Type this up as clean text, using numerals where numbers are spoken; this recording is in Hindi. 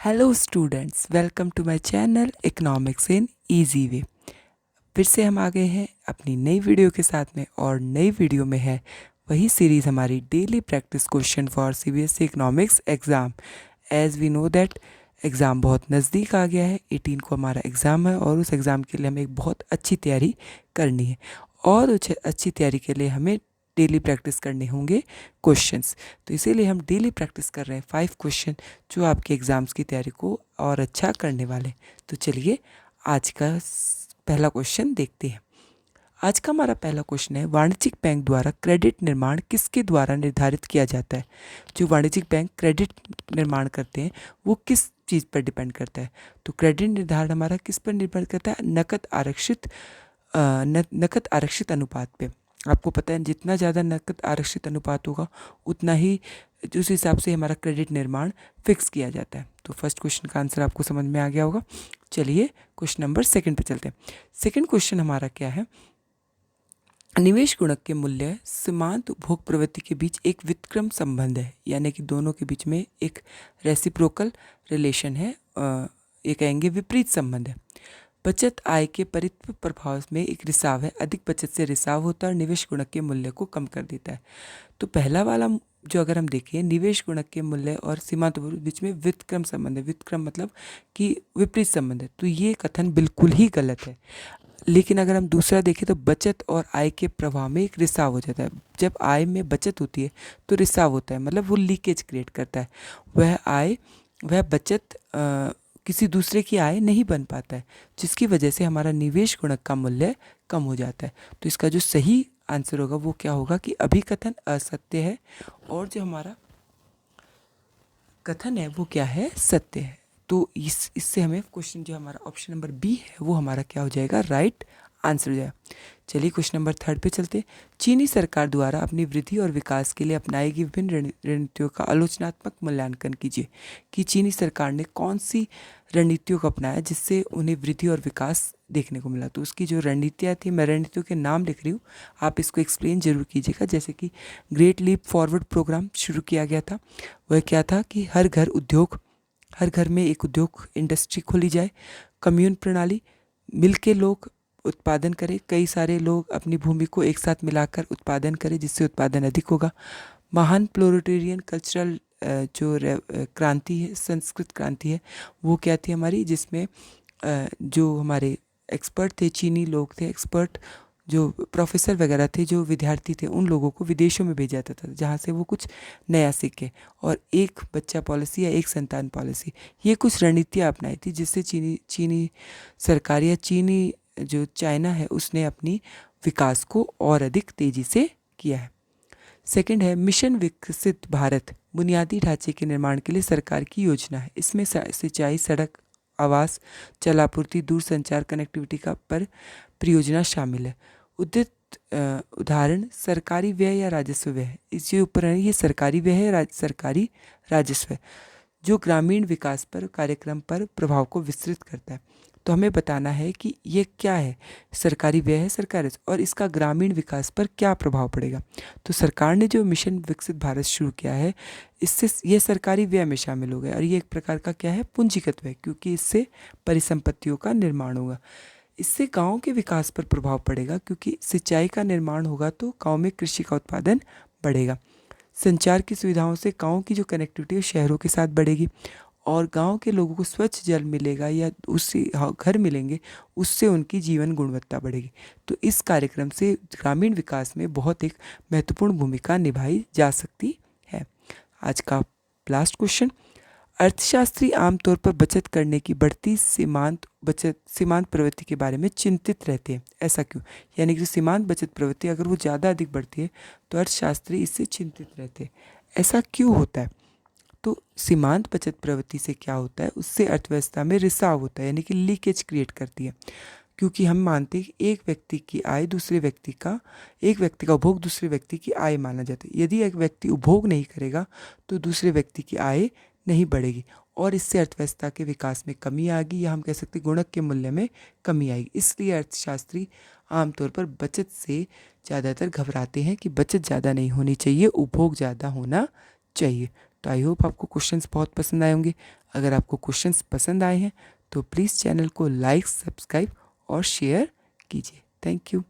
Hello students, welcome to my channel economics in easy way. फिर से हम आ गए हैं अपनी नई वीडियो के साथ में, और नई वीडियो में है वही सीरीज़ हमारी daily practice question for CBSE economics exam. As we know that exam बहुत नज़दीक आ गया है। 18 को हमारा एग्ज़ाम है और उस एग्ज़ाम के लिए हमें एक बहुत अच्छी तैयारी करनी है, और उस अच्छी तैयारी के लिए हमें डेली प्रैक्टिस करने होंगे क्वेश्चंस। तो इसीलिए हम डेली प्रैक्टिस कर रहे हैं 5 क्वेश्चन जो आपके एग्ज़ाम्स की तैयारी को और अच्छा करने वाले हैं। तो चलिए आज का पहला क्वेश्चन देखते हैं। आज का हमारा पहला क्वेश्चन है, वाणिज्यिक बैंक द्वारा क्रेडिट निर्माण किसके द्वारा निर्धारित किया जाता है। जो वाणिज्यिक बैंक क्रेडिट निर्माण करते हैं वो किस चीज़ पर डिपेंड करता है। तो क्रेडिट निर्धारण हमारा किस पर निर्भर करता है? नकद आरक्षित अनुपात पे। आपको पता है जितना ज़्यादा नकद आरक्षित अनुपात होगा उतना ही उस हिसाब से हमारा क्रेडिट निर्माण फिक्स किया जाता है। तो फर्स्ट क्वेश्चन का आंसर आपको समझ में आ गया होगा। चलिए क्वेश्चन नंबर सेकंड पे चलते हैं। सेकंड क्वेश्चन हमारा क्या है? निवेश गुणक के मूल्य सीमांत उपभोग प्रवृत्ति के बीच एक व्युत्क्रम संबंध है, यानी कि दोनों के बीच में एक रेसिप्रोकल रिलेशन है, ये कहेंगे विपरीत संबंध है। बचत आय के परित्व प्रभाव में एक रिसाव है, अधिक बचत से रिसाव होता है और निवेश गुणक के मूल्य को कम कर देता है। तो पहला वाला जो अगर हम देखें, निवेश गुणक के मूल्य और सीमांत बीच में व्युत्क्रम संबंध है। व्युत्क्रम मतलब कि विपरीत संबंध है, तो ये कथन बिल्कुल ही गलत है। लेकिन अगर हम दूसरा देखें तो बचत और आय के प्रवाह में एक रिसाव हो जाता है। जब आय में बचत होती है तो रिसाव होता है, मतलब वो लीकेज क्रिएट करता है। वह बचत किसी दूसरे की आय नहीं बन पाता है, जिसकी वजह से हमारा निवेश गुणक का मूल्य कम हो जाता है। तो इसका जो सही आंसर होगा वो क्या होगा कि अभिकथन असत्य है, और जो हमारा कथन है वो क्या है? सत्य है। तो इससे हमें क्वेश्चन जो हमारा ऑप्शन नंबर बी है वो हमारा क्या हो जाएगा? राइट आंसर हो जाएगा। चलिए क्वेश्चन नंबर थर्ड पे चलते हैं। चीनी सरकार द्वारा अपनी वृद्धि और विकास के लिए अपनाई गई विभिन्न रणनीतियों का आलोचनात्मक मूल्यांकन कीजिए। कि चीनी सरकार ने कौन सी रणनीतियों को अपनाया जिससे उन्हें वृद्धि और विकास देखने को मिला। तो उसकी जो रणनीतियाँ थी, मैं रणनीतियों के नाम लिख रही हूँ, आप इसको एक्सप्लेन जरूर कीजिएगा। जैसे कि ग्रेट लीप फॉरवर्ड प्रोग्राम शुरू किया गया था। वह क्या था कि हर घर में एक उद्योग इंडस्ट्री खोली जाए। कम्यून प्रणाली, मिल के लोग उत्पादन करें, कई सारे लोग अपनी भूमि को एक साथ मिलाकर उत्पादन करें जिससे उत्पादन अधिक होगा। महान प्लोरिटेरियन कल्चरल क्रांति है, संस्कृत क्रांति है, वो क्या थी हमारी, जिसमें जो हमारे एक्सपर्ट थे, चीनी लोग थे एक्सपर्ट, जो प्रोफेसर वगैरह थे, जो विद्यार्थी थे, उन लोगों को विदेशों में भेजा जाता था जहाँ से वो कुछ नया सीखे। और एक बच्चा पॉलिसी या एक संतान पॉलिसी, ये कुछ रणनीतियाँ अपनाई थी जिससे चीनी सरकार या चीनी जो चाइना है उसने अपनी विकास को और अधिक तेज़ी से किया है। सेकंड है मिशन विकसित भारत, बुनियादी ढांचे के निर्माण के लिए सरकार की योजना है। इसमें सिंचाई, सड़क, आवास, जल आपूर्ति, दूरसंचार कनेक्टिविटी का पर परियोजना शामिल है। उदित उदाहरण सरकारी व्यय या राजस्व व्यय है। इसके ऊपर है, ये सरकारी व्यय है, सरकारी राजस्व है, जो ग्रामीण विकास पर कार्यक्रम पर प्रभाव को विस्तृत करता है। तो हमें बताना है कि ये क्या है, सरकारी व्यय है, सरकारी, और इसका ग्रामीण विकास पर क्या प्रभाव पड़ेगा। तो सरकार ने जो मिशन विकसित भारत शुरू किया है, इससे ये सरकारी व्यय में शामिल हो गया, और ये एक प्रकार का क्या है? पूंजीगत व्यय, क्योंकि इससे परिसंपत्तियों का निर्माण होगा। इससे गांव के विकास पर प्रभाव पड़ेगा, क्योंकि सिंचाई का निर्माण होगा तो गांव में कृषि का उत्पादन बढ़ेगा। संचार की सुविधाओं से गांव की जो कनेक्टिविटी है शहरों के साथ बढ़ेगी, और गांव के लोगों को स्वच्छ जल मिलेगा या उससे घर मिलेंगे, उससे उनकी जीवन गुणवत्ता बढ़ेगी। तो इस कार्यक्रम से ग्रामीण विकास में बहुत एक महत्वपूर्ण भूमिका निभाई जा सकती है। आज का लास्ट क्वेश्चन, अर्थशास्त्री आमतौर पर बचत करने की बढ़ती सीमांत प्रवृत्ति के बारे में चिंतित रहते हैं, ऐसा क्यों? यानी कि जो सीमांत बचत प्रवृत्ति अगर वो ज़्यादा अधिक बढ़ती है तो अर्थशास्त्री इससे चिंतित रहते हैं, ऐसा क्यों होता है? तो सीमांत बचत प्रवृत्ति से क्या होता है, उससे अर्थव्यवस्था में रिसाव होता है, यानी कि लीकेज क्रिएट करती है। क्योंकि हम मानते हैं कि एक व्यक्ति का उपभोग दूसरे व्यक्ति की आय माना जाता है। यदि एक व्यक्ति उपभोग नहीं करेगा तो दूसरे व्यक्ति की आय नहीं बढ़ेगी, और इससे अर्थव्यवस्था के विकास में कमी आएगी, या हम कह सकते हैं गुणक के मूल्य में कमी आएगी। इसलिए अर्थशास्त्री आमतौर पर बचत से ज़्यादातर घबराते हैं कि बचत ज़्यादा नहीं होनी चाहिए, उपभोग ज़्यादा होना चाहिए। तो आई होप आपको क्वेश्चंस बहुत पसंद आए होंगे। अगर आपको क्वेश्चंस पसंद आए हैं तो प्लीज़ चैनल को लाइक, सब्सक्राइब और शेयर कीजिए। Thank you.